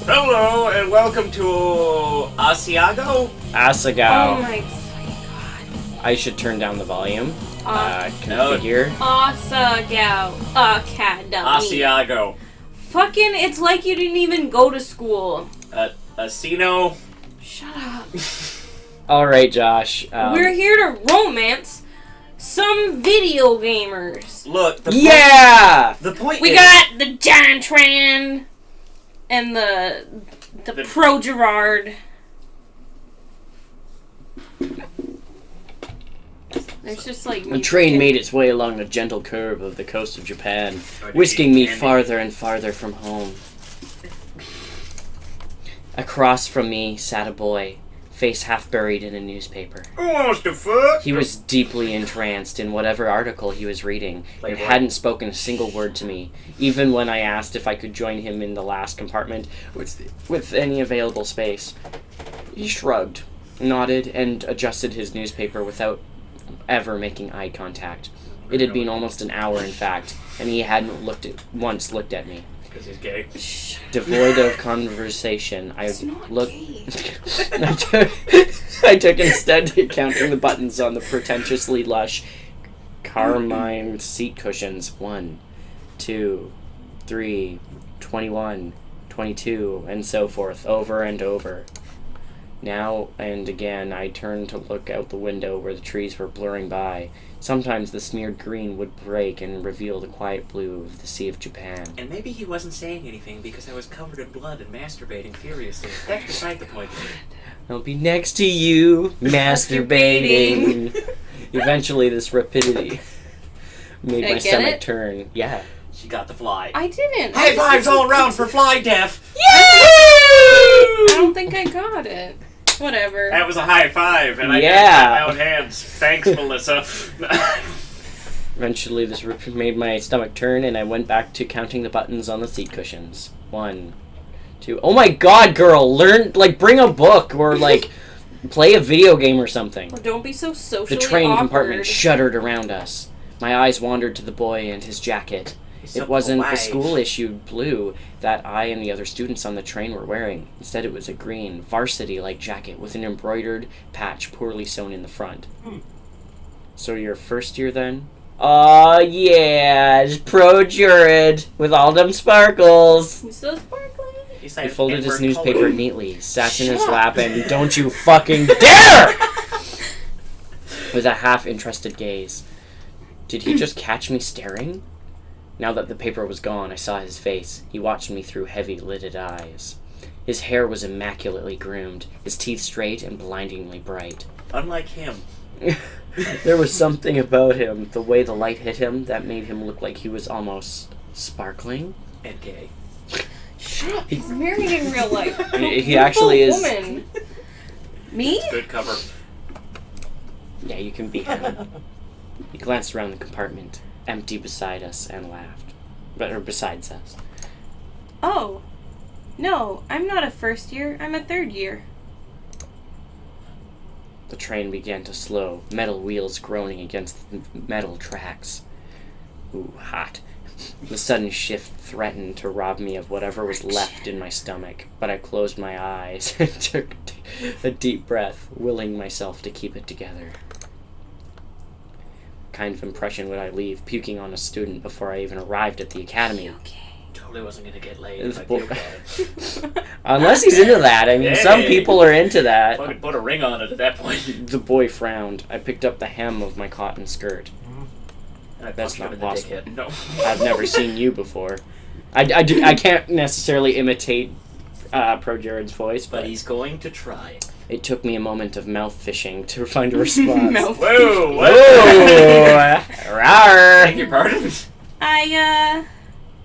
Hello and welcome to Asagao. Asagao. Oh my god. I should turn down the volume. No. Configure. Asagao Academy. Asiago. Fucking, it's like you didn't even go to school. Asino. Shut up. Alright, Josh. We're here to romance some video gamers. Look. The point We is, got the Giant Tran and the Pro Gerard. There's just like The train made its way along the gentle curve of the coast of Japan, whisking me farther and farther from home. Across from me sat a boy, face half buried in a newspaper. What the fuck? He was deeply entranced in whatever article he was reading, and hadn't spoken a single word to me, even when I asked if I could join him in the last compartment with any available space. He shrugged, nodded, and adjusted his newspaper without ever making eye contact. It had been almost an hour, in fact, and he hadn't once looked at me. Because he's gay. Devoid of conversation, I looked. Gay. I took instead to counting the buttons on the pretentiously lush carmine seat cushions. 1, 2, 3, 21, 22, and so forth, over and over. Now and again, I turned to look out the window where the trees were blurring by. Sometimes the smeared green would break and reveal the quiet blue of the Sea of Japan. And maybe he wasn't saying anything because I was covered in blood and masturbating furiously. That's beside the point. I'll be next to you, masturbating. Eventually, this rapidity made Did I my get stomach it? turn. Yeah. She got the fly. I didn't. High fives all around for Fly Deaf! I don't think I got it. Whatever. That was a high five, and I Yeah. got my own hands. Thanks, Melissa. Eventually, this made my stomach turn, and I went back to counting the buttons on the seat cushions. 1, 2. Oh my god, girl! Bring a book, or, play a video game or something. Well, don't be so socially The train awkward. compartment shuddered around us. My eyes wandered to the boy and his jacket. It wasn't the school-issued blue that I and the other students on the train were wearing. Instead, it was a green, varsity-like jacket with an embroidered patch poorly sewn in the front. So you're first year, then? Aw, yeah, it's pro-jurid, with all them sparkles. Who's so sparkly? He He folded his newspaper neatly, sat in his Shut lap, and don't you fucking dare! With a half-interested gaze. Did he just catch me staring? Now that the paper was gone, I saw his face. He watched me through heavy-lidded eyes. His hair was immaculately groomed, his teeth straight and blindingly bright. Unlike him. There was something about him, the way the light hit him, that made him look like he was almost sparkling. And gay. Shut up. He's married in real life. He actually is. Woman. Me? Good cover. Yeah, you can be him. He glanced around the compartment, empty beside us, and laughed. Besides us. Oh. No, I'm not a first year. I'm a third year. The train began to slow, metal wheels groaning against the metal tracks. Ooh, hot. The sudden shift threatened to rob me of whatever was left in my stomach, but I closed my eyes and took a deep breath, willing myself to keep it together. What kind of impression would I leave puking on a student before I even arrived at the academy? Okay. Totally wasn't gonna get laid It's if I puked on it. Unless he's into that. I mean, some people are into that. Fucking put a ring on it at that point. The boy frowned. I picked up the hem of my cotton skirt. And I That's punched him not in the possible. dickhead. No. I've never seen you before. I can't necessarily imitate Pro Jared's voice, But but he's going to try. it took me a moment of mouth fishing to find a response. Mouth Whoa! Whoa! Rawr. Beg your pardon?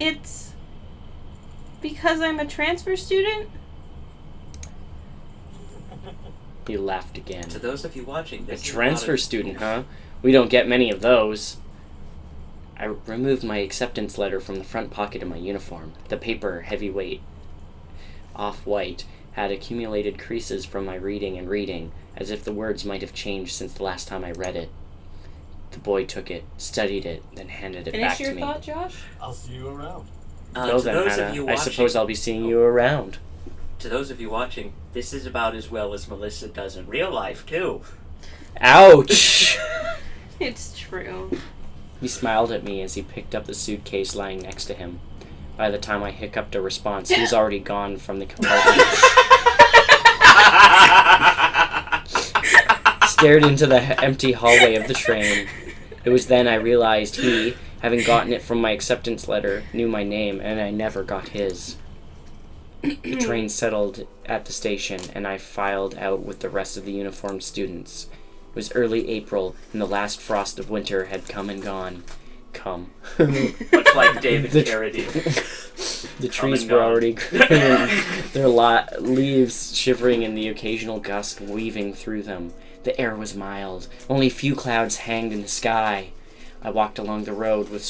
It's because I'm a transfer student. He laughed again. To those of you watching A this, transfer student, huh? We don't get many of those. I removed my acceptance letter from the front pocket of my uniform. The paper, heavyweight, off-white, had accumulated creases from my reading, as if the words might have changed since the last time I read it. The boy took it, studied it, then handed it back Finish to your me. thought, Josh? I'll see you around. Well to then, those Hannah, of you I watching, suppose I'll be seeing you around. To those of you watching, this is about as well as Melissa does in real life, too. Ouch! It's true. He smiled at me as he picked up the suitcase lying next to him. By the time I hiccuped a response, he was already gone from the compartment. Stared into the empty hallway of the train. It was then I realized he, having gotten it from my acceptance letter, knew my name, and I never got his. The train settled at the station, and I filed out with the rest of the uniformed students. It was early April, and the last frost of winter had come and gone. Much like David Carradine. The trees were already green, their leaves shivering in the occasional gust weaving through them. The air was mild. Only a few clouds hanged in the sky. I walked along the road with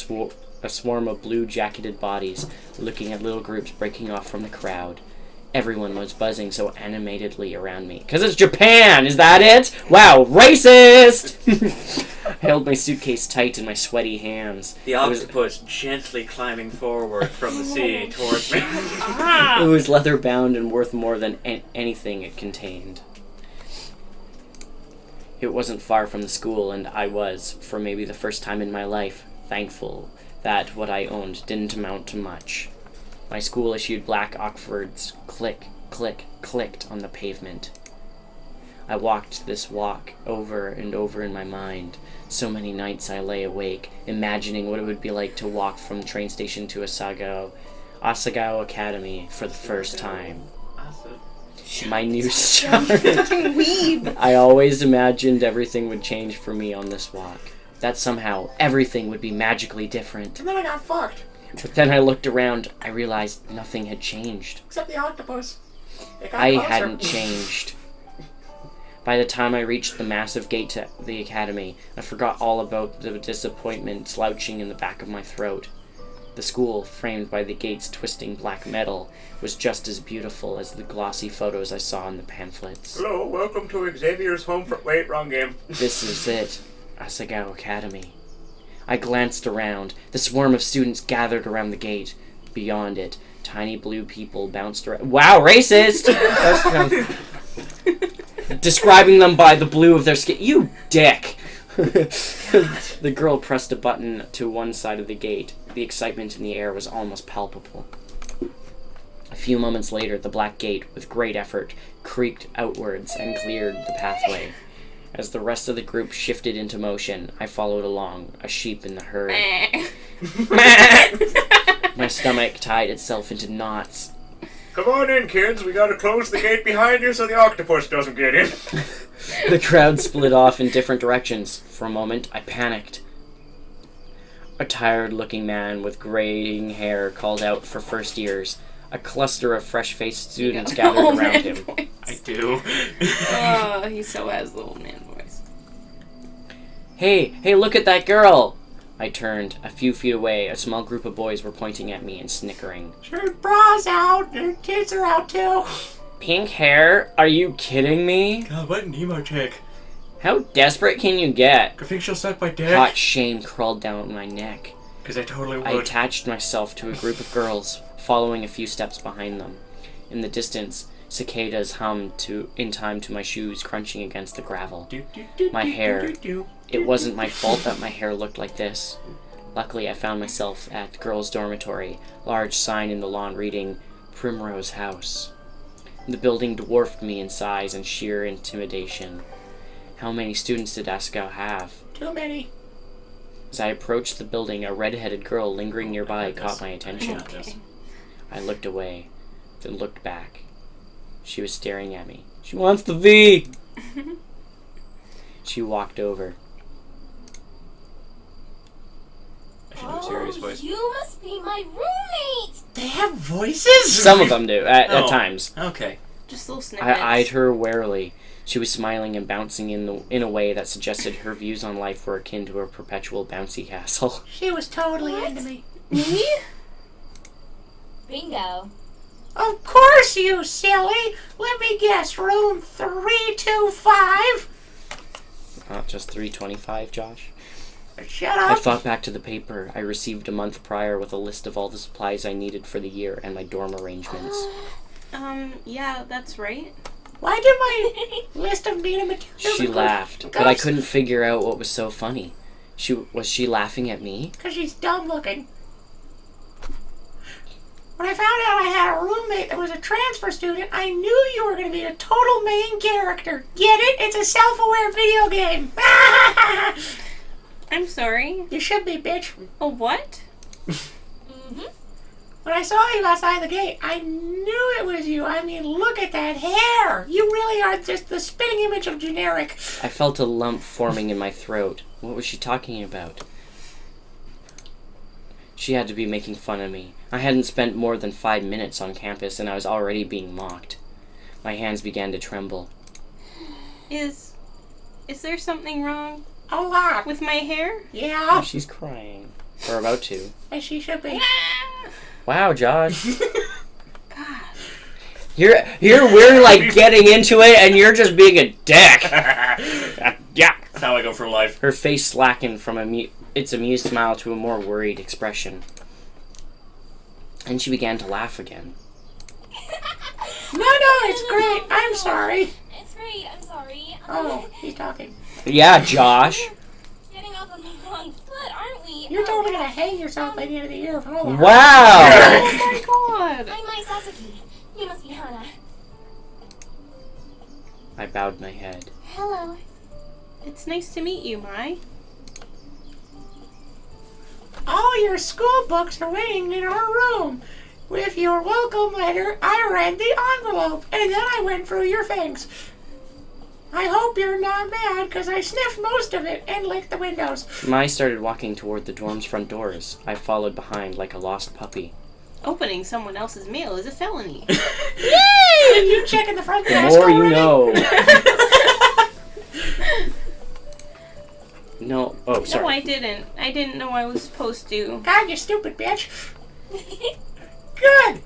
a swarm of blue-jacketed bodies, looking at little groups breaking off from the crowd. Everyone was buzzing so animatedly around me. 'Cause it's Japan! Is that it? Wow, racist! I held my suitcase tight in my sweaty hands. The octopus gently climbing forward from the sea towards me. It was leather-bound and worth more than anything it contained. It wasn't far from the school, and I was, for maybe the first time in my life, thankful that what I owned didn't amount to much. My school issued black Oxfords click, click, clicked on the pavement. I walked this walk over and over in my mind. So many nights I lay awake, imagining what it would be like to walk from the train station to Asagao Academy for the first time. My new start. Weeb. I always imagined everything would change for me on this walk. That somehow everything would be magically different. And then I got fucked. But then I looked around, I realized nothing had changed. Except the octopus. I hadn't changed. By the time I reached the massive gate to the academy, I forgot all about the disappointment slouching in the back of my throat. The school, framed by the gate's twisting black metal, was just as beautiful as the glossy photos I saw in the pamphlets. Hello, welcome to Xavier's home for... Wait, wrong game. This is it, Asagao Academy. I glanced around. The swarm of students gathered around the gate. Beyond it, tiny blue people bounced around. Wow, racist! Describing them by the blue of their skin. You dick! The girl pressed a button to one side of the gate. The excitement in the air was almost palpable. A few moments later, the black gate, with great effort, creaked outwards and cleared the pathway. As the rest of the group shifted into motion, I followed along, a sheep in the herd. My stomach tied itself into knots. Come on in, kids. We gotta close the gate behind you so the octopus doesn't get in. The crowd split off in different directions. For a moment, I panicked. A tired-looking man with graying hair called out for first years. A cluster of fresh-faced students gathered around him. Voice. I do. Oh, he so has the old man voice. Hey, look at that girl! I turned. A few feet away, a small group of boys were pointing at me and snickering. Her bra's out. Her tits are out, too. Pink hair? Are you kidding me? God, what an emo chick. How desperate can you get? I think she'll suck my dick. Hot shame crawled down my neck. Because I totally would. I attached myself to a group of girls, following a few steps behind them. In the distance, cicadas hummed in time to my shoes crunching against the gravel. My hair. It wasn't my fault that my hair looked like this. Luckily, I found myself at the girls' dormitory, large sign in the lawn reading, Primrose House. The building dwarfed me in size and sheer intimidation. How many students did Asagao have? Too many. As I approached the building, a red-headed girl lingering nearby caught my attention. Okay. I looked away, then looked back. She was staring at me. She wants the V! She walked over. I should do a serious voice. You must be my roommate! They have voices? Some of them do, at Oh. times. Okay. Just little snippets. I eyed her warily. She was smiling and bouncing in a way that suggested her views on life were akin to a perpetual bouncy castle. She was totally What? into me. Me? Bingo. Of course, you silly. Let me guess, room 325? Not just 325, Josh. Shut I up. thought back to the paper I received a month prior with a list of all the supplies I needed for the year and my dorm arrangements. Yeah, that's right. Why did my list of media materials... She laughed, but I couldn't figure out what was so funny. Was she laughing at me? Because she's dumb looking. When I found out I had a roommate that was a transfer student, I knew you were going to be a total main character. Get it? It's a self-aware video game. I'm sorry. You should be, bitch. A what? When I saw you outside the gate, I knew it was you. I mean, look at that hair. You really are just the spitting image of generic. I felt a lump forming in my throat. What was she talking about? She had to be making fun of me. I hadn't spent more than 5 minutes on campus, and I was already being mocked. My hands began to tremble. Is there something wrong A lot. with my hair? Yeah. Oh, she's crying. Or about to. As she should be. Wow, Josh. God. Here we're like getting into it, and you're just being a dick. Yeah. That's how I go for life. Her face slackened from its amused smile to a more worried expression. And she began to laugh again. No, it's great. I'm sorry. It's great. I'm sorry. Oh, he's talking. Yeah, Josh. Getting off on the wrong foot, aren't we? You're totally going to hang yourself by the end of the year. Oh, Wow. Oh my god. I'm Mai Sasaki. You must be Hana. I bowed my head. Hello. It's nice to meet you, Mai. all your school books are waiting in our room. With your welcome letter, I read the envelope, and then I went through your things. I hope you're not mad, because I sniffed most of it and licked the windows. Mai started walking toward the dorm's front doors. I followed behind like a lost puppy. Opening someone else's mail is a felony. Yay! And you checking the front The desk more you already? know. No. Oh, sorry. No, I didn't. I didn't know I was supposed to. God, you stupid bitch. Good.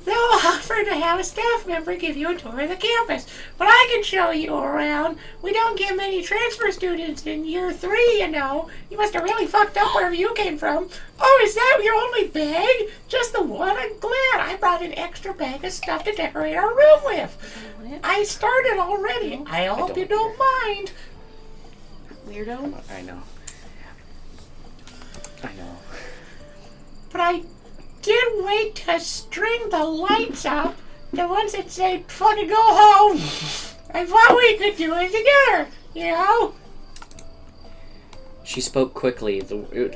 They'll offer to have a staff member give you a tour of the campus, but I can show you around. We don't get many transfer students in year 3, you know. You must have really fucked up wherever you came from. Oh, is that your only bag? Just the one? I'm glad. I brought an extra bag of stuff to decorate our room with. I started already. I hope you don't mind. Weirdo. I know. But I did wait to string the lights up, the ones that say fucking go home. I thought we could do it together, you know? She spoke quickly,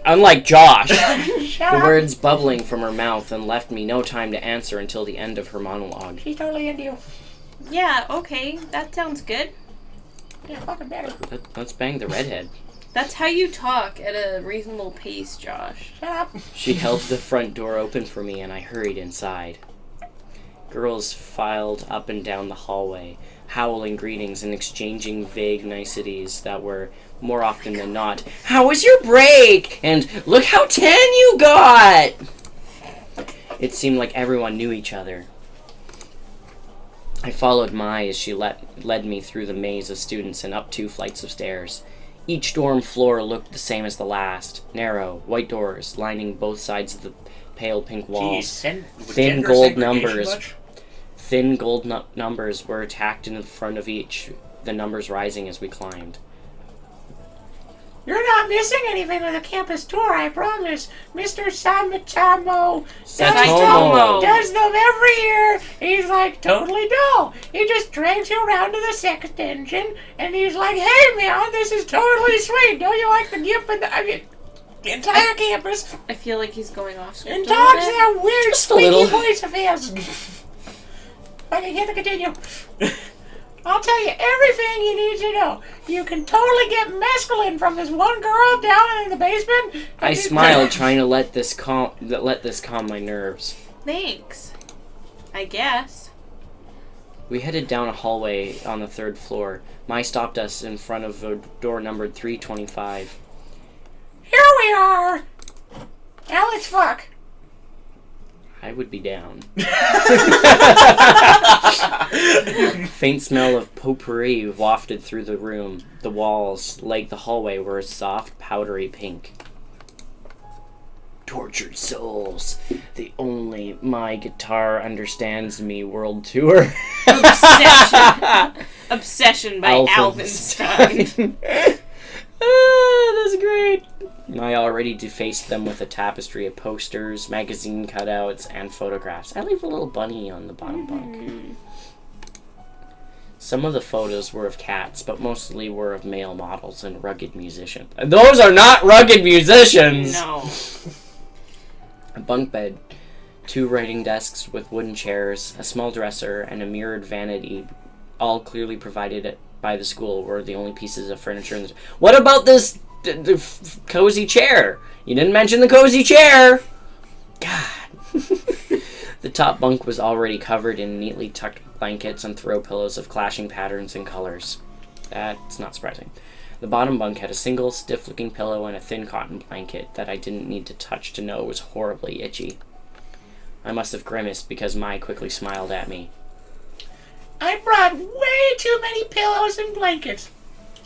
unlike Josh. Shut The up. words bubbling from her mouth and left me no time to answer until the end of her monologue. She's totally into you. Yeah, okay. That sounds good. Yeah, fucking better. Let's bang the redhead. That's how you talk at a reasonable pace, Josh. Shut up. She held the front door open for me and I hurried inside. Girls filed up and down the hallway, howling greetings and exchanging vague niceties that were, more often than not, "How was your break?" and "Look how tan you got!" It seemed like everyone knew each other. I followed Mai as she led me through the maze of students and up 2 flights of stairs. Each dorm floor looked the same as the last. Narrow, white doors lining both sides of the pale pink walls. Thin gold numbers. Thin gold numbers were tacked into the front of each, the numbers rising as we climbed. You're not missing anything with the campus tour, I promise. Mr. Satomo does them every year. He's like totally dull. He just drags you around to the second engine, and he's like, "Hey man, this is totally sweet. Don't you like the GIF and the entire campus?" I feel like he's going off script And a little talks bit. that weird Just a little. squeaky voice of his. Okay, you have to continue. I'll tell you everything you need to know. You can totally get mescaline from this one girl down in the basement. I smiled, trying to let this calm my nerves. Thanks. I guess. We headed down a hallway on the 3rd floor. Mai stopped us in front of a door numbered 325. Here we are. Now let's fuck. I would be down. Faint smell of potpourri wafted through the room. The walls, like the hallway, were a soft, powdery pink. Tortured Souls. The only my guitar understands me world tour. Obsession by Alvinstein. That's great. I already defaced them with a tapestry of posters, magazine cutouts, and photographs. I leave a little bunny on the bottom bunk. Some of the photos were of cats, but mostly were of male models and rugged musicians. Those are not rugged musicians! No. A bunk bed, 2 writing desks with wooden chairs, a small dresser, and a mirrored vanity, all clearly provided by the school, were the only pieces of furniture in the... What about this cozy chair? You didn't mention the cozy chair! God. The top bunk was already covered in neatly tucked blankets and throw pillows of clashing patterns and colors. That's not surprising. The bottom bunk had a single stiff-looking pillow and a thin cotton blanket that I didn't need to touch to know was horribly itchy. I must have grimaced because Mai quickly smiled at me. I brought way too many pillows and blankets.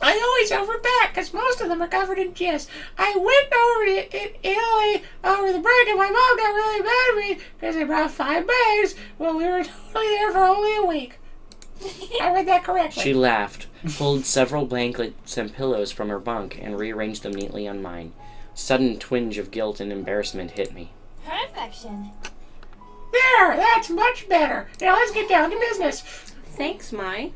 I always overpack because most of them are covered in jizz. I went over to Italy over the break and my mom got really mad at me because I brought 5 bags while we were totally there for only a week. I read that correctly. She laughed, pulled several blankets and pillows from her bunk, and rearranged them neatly on mine. A sudden twinge of guilt and embarrassment hit me. Perfection. There, that's much better. Now let's get down to business. Thanks, Mai.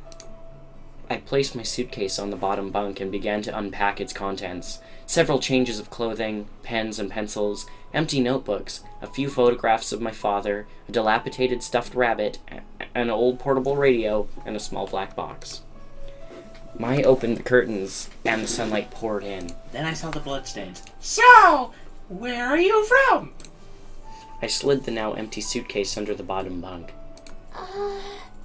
I placed my suitcase on the bottom bunk and began to unpack its contents. Several changes of clothing, pens and pencils, empty notebooks, a few photographs of my father, a dilapidated stuffed rabbit, an old portable radio, and a small black box. Mai opened the curtains, and the sunlight poured in. Then I saw the bloodstains. So, where are you from? I slid the now empty suitcase under the bottom bunk.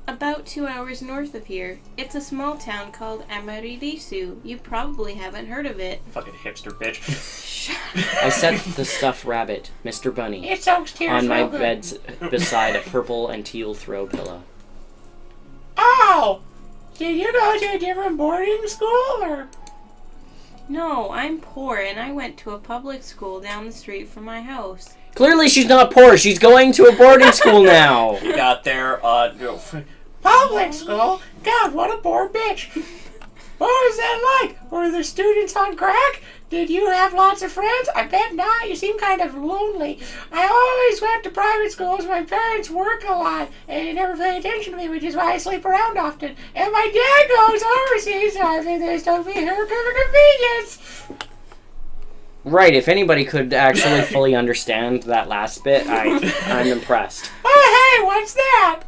About 2 hours north of here. It's a small town called Amaririsu. You probably haven't heard of it. Fucking hipster bitch. I set the stuffed rabbit, Mr. Bunny, It soaks tears on my real good. bed beside a purple and teal throw pillow. Oh! Did you go to a different boarding school, or...? No, I'm poor and I went to a public school down the street from my house. Clearly she's not poor. She's going to a boarding school now. You got there, Public school? God, what a poor bitch. What was that like? Were the students on crack? Did you have lots of friends? I bet not. You seem kind of lonely. I always went to private schools. My parents work a lot, and they never pay attention to me, which is why I sleep around often. And my dad goes overseas, so I think they stuck me here for convenience. Right, if anybody could actually fully understand that last bit, I'm impressed. Oh, hey, what's that?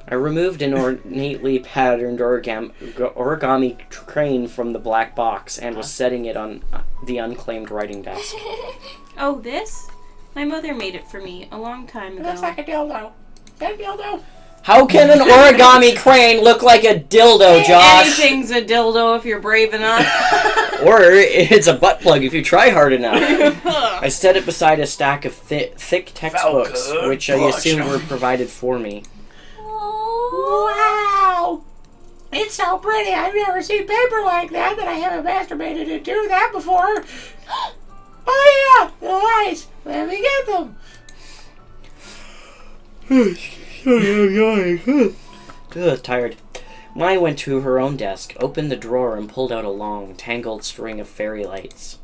I removed an ornately patterned origami crane from the black box and was setting it on the unclaimed writing desk. Oh, this? My mother made it for me a long time It ago. looks like a dildo. Is that a dildo? How can an origami crane look like a dildo, Josh? Anything's a dildo if you're brave enough. Or it's a butt plug if you try hard enough. I set it beside a stack of thick textbooks, Falcon which I Punch. assumed were provided for me. Wow! It's so pretty. I've never seen paper like that I haven't masturbated into that before. Oh yeah, the lights. Let me get them. Ugh, tired. Mai went to her own desk, opened the drawer, and pulled out a long, tangled string of fairy lights.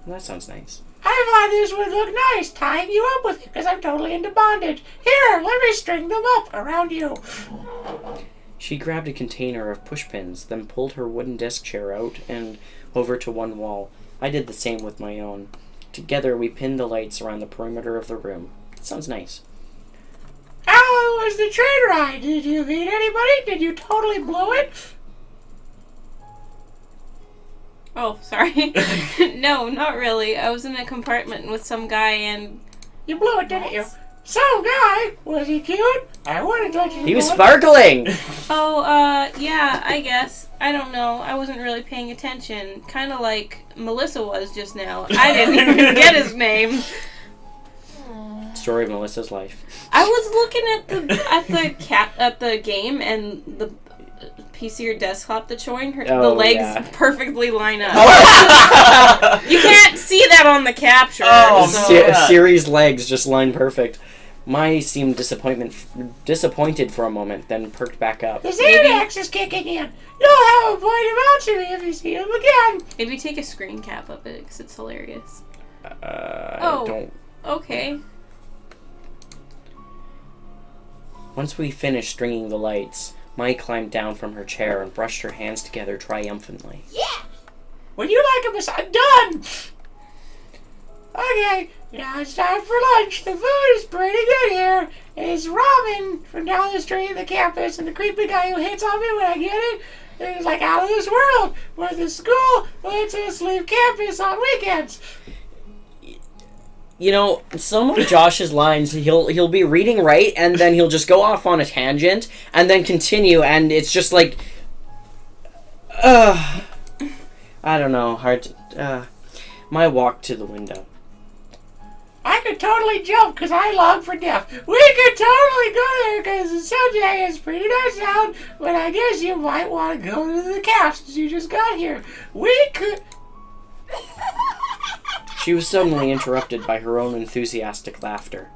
That sounds nice. I thought this would look nice, tying you up with it, because I'm totally into bondage. Here, let me string them up around you. She grabbed a container of pushpins, then pulled her wooden desk chair out and over to one wall. I did the same with my own. Together, we pinned the lights around the perimeter of the room. It sounds nice. How was the train ride? Did you meet anybody? Did you totally blow it? Oh, sorry. No, not really. I was in a compartment with some guy and... You blew it, didn't you? Some guy? Was he cute? I wanted to let you He was know. sparkling! Oh, yeah, I guess. I don't know. I wasn't really paying attention. Kind of like Melissa was just now. I didn't even get his name. Story of Melissa's life. I was looking at the game and the PC or desktop that's showing, the Oh, legs yeah. perfectly line up. Oh. You can't see that on the capture. Oh, so- no. Yeah. Siri's legs just line perfect. Mai seemed disappointed for a moment, then perked back up. The Xanax is kicking in. You'll have a point about to me if you see him again. Maybe take a screen cap of it because it's hilarious. I Oh. don't... Okay. Once we finished stringing the lights, Mai climbed down from her chair and brushed her hands together triumphantly. Yeah. Would you like a massage? Done. Okay, now it's time for lunch. The food is pretty good here. It's ramen from down the street of the campus, and the creepy guy who hits on me when I get it is like out of this world. Where the school lets us leave campus on weekends. You know, some of Josh's lines, he'll be reading right, and then he'll just go off on a tangent, and then continue, and it's just like... I don't know, hard to... Mai walked to the window. I could totally jump because I long for death. We could totally go there because the Sunday is pretty nice out, but I guess you might want to go to the calf since you just got here. We could... She was suddenly interrupted by her own enthusiastic laughter.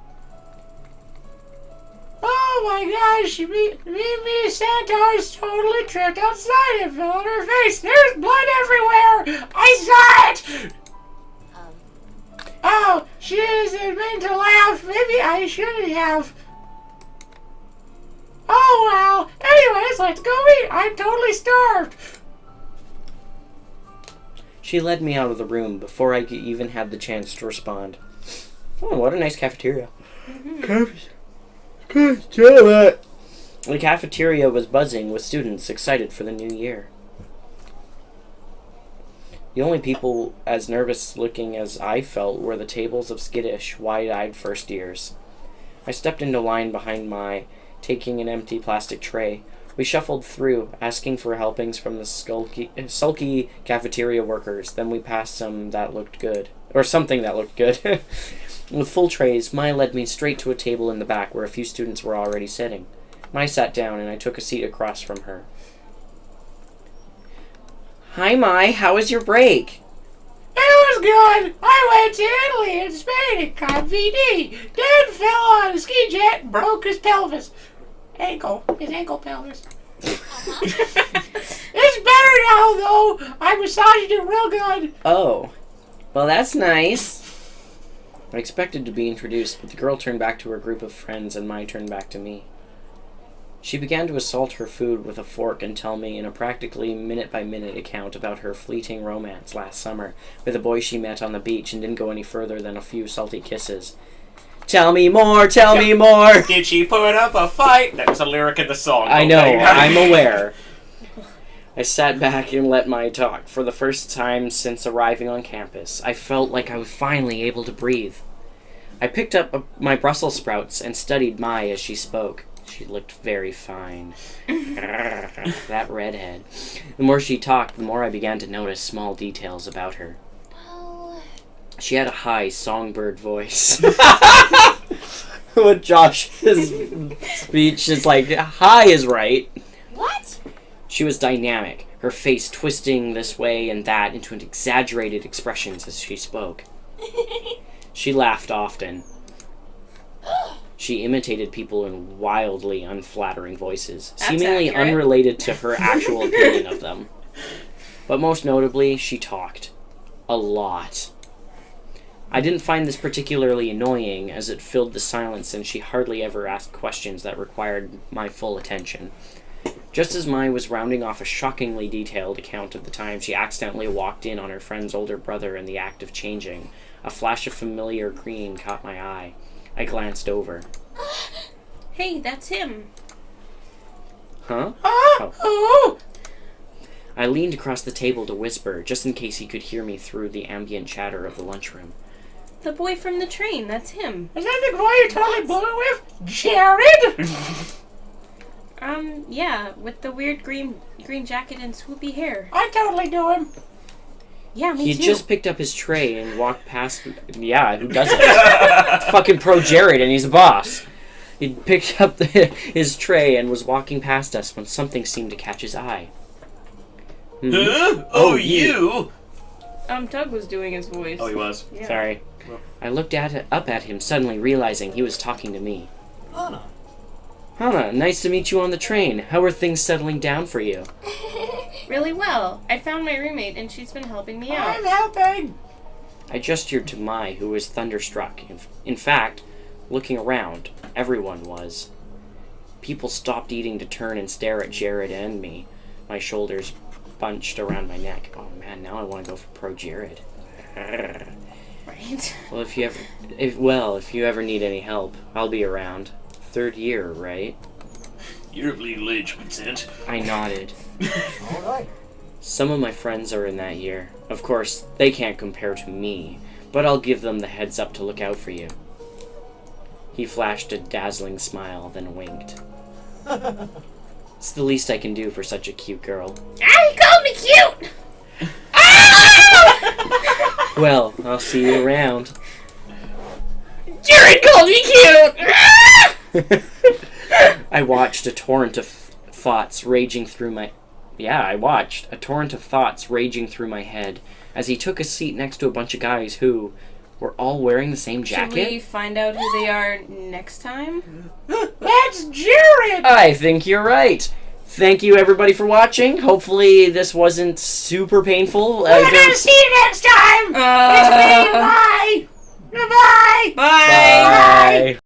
Oh my gosh, me Santos totally tripped outside and fell on her face. There's blood everywhere. I saw it. Oh, she isn't meant to laugh. Maybe I shouldn't have. Oh well. Anyways, let's go eat. I'm totally starved. She led me out of the room before I even had the chance to respond. Oh, what a nice cafeteria. God damn it. The cafeteria was buzzing with students excited for the new year. The only people as nervous looking as I felt were the tables of skittish, wide-eyed first years. I stepped into line behind Mai, taking an empty plastic tray. We shuffled through, asking for helpings from the sulky cafeteria workers. Then we passed some that looked good. Or something that looked good. With full trays, Mai led me straight to a table in the back where a few students were already sitting. Mai sat down and I took a seat across from her. Hi Mai, how was your break? It was good. I went to Italy and Spain and caught VD. Dad fell on a ski jet and broke his pelvis. His ankle pelvis. It's better now, though. I massaged it real good. Oh, well that's nice. I expected to be introduced, but the girl turned back to her group of friends and Mai turned back to me. She began to assault her food with a fork and tell me in a practically minute-by-minute account about her fleeting romance last summer with a boy she met on the beach and didn't go any further than a few salty kisses. Tell me more, tell me more! Did she put up a fight? That was a lyric in the song. I know, okay? I'm aware. I sat back and let Mai talk. For the first time since arriving on campus, I felt like I was finally able to breathe. I picked up my Brussels sprouts and studied Mai as she spoke. She looked very fine. That redhead. The more she talked, the more I began to notice small details about her. Well, She had a high songbird voice. With Josh's speech is like, high is right. what? She was dynamic, her face twisting this way and that into exaggerated expressions as she spoke. She laughed often. She imitated people in wildly unflattering voices, That's seemingly accurate. unrelated to her actual opinion of them. But most notably, she talked. A lot. I didn't find this particularly annoying, as it filled the silence and she hardly ever asked questions that required my full attention. Just as Mai was rounding off a shockingly detailed account of the time she accidentally walked in on her friend's older brother in the act of changing, a flash of familiar green caught my eye. I glanced over. Hey, that's him. Huh? Oh. I leaned across the table to whisper, just in case he could hear me through the ambient chatter of the lunchroom. The boy from the train, that's him. Is that the boy you totally blew it with? Jared? Yeah, with the weird green jacket and swoopy hair. I totally knew him. Yeah, me He too. just picked up his tray and walked past... Yeah, who doesn't? Fucking pro Jared, and he's a boss. He'd picked up his tray and was walking past us when something seemed to catch his eye. Huh? Oh, you? Doug was doing his voice. Oh, he was. Yeah. Sorry. I looked up at him, suddenly realizing he was talking to me. Hana. Hana, nice to meet you on the train. How are things settling down for you? Really well. I found my roommate, and she's been helping me out. I'm helping. I gestured to Mai, who was thunderstruck. In fact, looking around, everyone was. People stopped eating to turn and stare at Jared and me, my shoulders bunched around my neck. Oh man, now I want to go for pro Jared. Right. Well, if you ever need any help, I'll be around. 3rd year, right? You're of legal age consent. I nodded. All right. Some of my friends are in that year. Of course, they can't compare to me, but I'll give them the heads up to look out for you. He flashed a dazzling smile, then winked. It's the least I can do for such a cute girl. Ah, he called me cute! Well, I'll see you around. Jared called me cute! I watched a torrent of thoughts raging through my... I watched a torrent of thoughts raging through my head as he took a seat next to a bunch of guys who were all wearing the same jacket. Should we find out who they are next time? That's Jared. I think you're right. Thank you, everybody, for watching. Hopefully, this wasn't super painful. We're gonna see you next time. It's me. Bye. Bye. Bye! Bye.